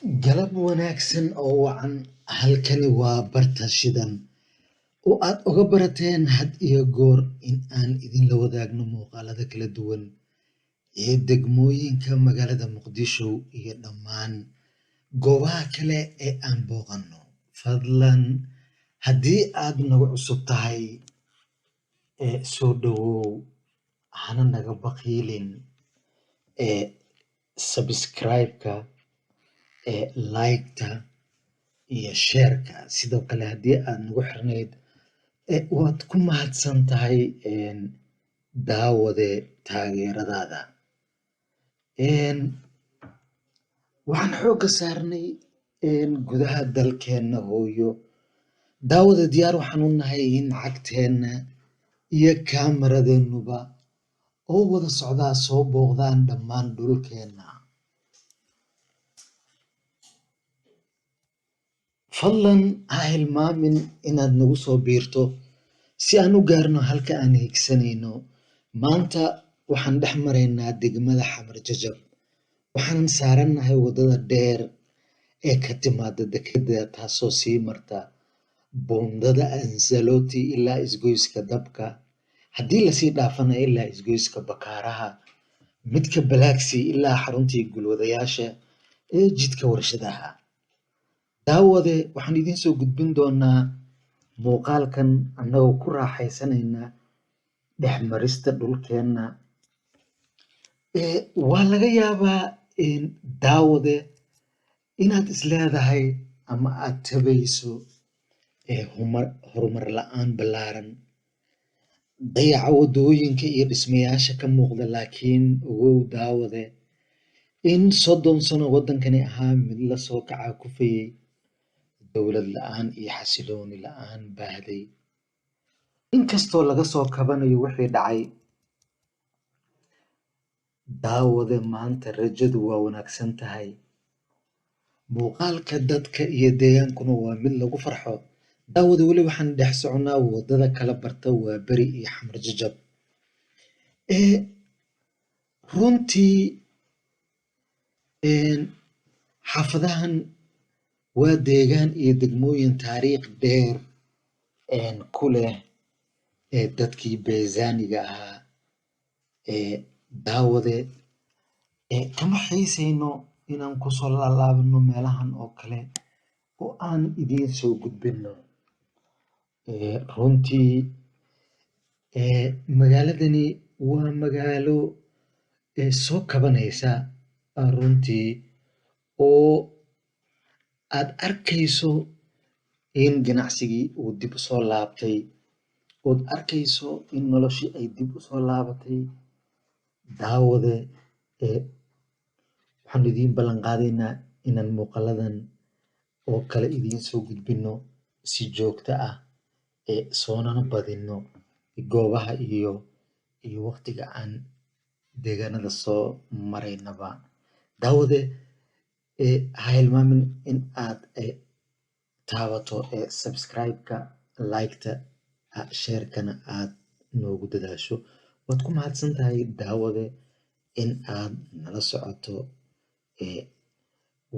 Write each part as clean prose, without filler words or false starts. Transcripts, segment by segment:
galab wanaagsan oo wacan. Halkani waa barta shidan oo aad uga barateen had iyo goor in aan idinla wadaagno muuqaalada kala duwan ee degmooyinka magaalada Muqdisho iyo dhammaan goobaha kale ee aan booqanno. Fadlan haddii aad nagu cusub tahay soo dhawow, hana naga baqiilin ee subscribe-ka, like-ta iyo share-ka. Sidoo kale haddii aad nagu xirnayd waad ku mahadsan tahay daawade taageeradaada. Waxaan xoogga saarnay gudaha dalkeenna hooyo. Daawada diyaar waxaan u nahay in cagteenna iyo kaamaradeennuba oo wada socdaa soo booqdaan dhammaan dhulkeenna. Fadlan ha hilmaamin inaad nagu soo biirto si aan u gaarno halka aan higsanayno. Maanta waxaan dhex maraynaa degmada Xamar Jajab. Waxaanan saarannahay waddada dheer ee ka timaada dekedda, taasoo sii marta buundada Ansaloti ilaa isgoyska Dabka. Haddii lasii dhaafana ilaa isgoyska Bakaaraha, midka Balaagsi ilaa xaruntii gulwadayaasha ee jidka warshadaha. Daawade waxaan idiin soo gudbin doonaa muuqaalkan annagoo ku raaxaysanayna dhex marista dhulkeenna. Waa laga yaabaa daawade inaad isleedahay ama aad tabayso horumar la'aan ballaaran, dayaca waddooyinka iyo dhismayaasha ka muuqda. Laakiin ogow daawade in 30 sano waddankani ahaa mid la soo kaca kufayay, dowlad la'aan iyo xasilooni la'aan baahday. Inkastoo laga soo kabanayo wixii dhacay, daawade maanta rajadu waa wanaagsan tahay. Muuqaalka dadka iyo deegaankuna waa mid lagu farxo. Daawade weli waxaan dhex soconaa waddada kala barta waa beri iyo Xamar Jajab. Runtii xaafadahan waa deegaan iyo degmooyin taariikh dheer ku leh dadkii beezaaniga ahaa. Daawade kama xiisayno inaan kusoo laalaabano meelahan oo kale oo aan idiin soo gudbinno. Runtii magaaladani waa magaalo soo kabanaysa runtii, oo aad arkayso in ganacsigii uu dib u soo laabtay, ood arkayso in noloshii ay dib u soo laabatay. Daawade waxaan idiin ballan qaadaynaa inaan muuqaaladan oo kale idiin soo gudbinno si joogto ah, soonana badinno goobaha iyo waqtiga aan deegaanada soo maraynaba. Daawade ha hilmaamin in aad taabato subscribe-ka, like-ta, share-kana aad noogu dadaasho. Waad ku mahadsan tahay daawade in aad nala socoto.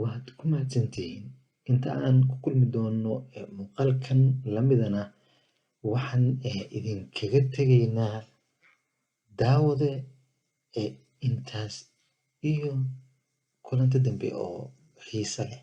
Waad ku mahadsantihiin. Inta aan ku kulmi doono muuqaalkan lamidana waxaan idinkaga tegaynaa daawade intaas iyo kulanti dambe oo xiiso leh.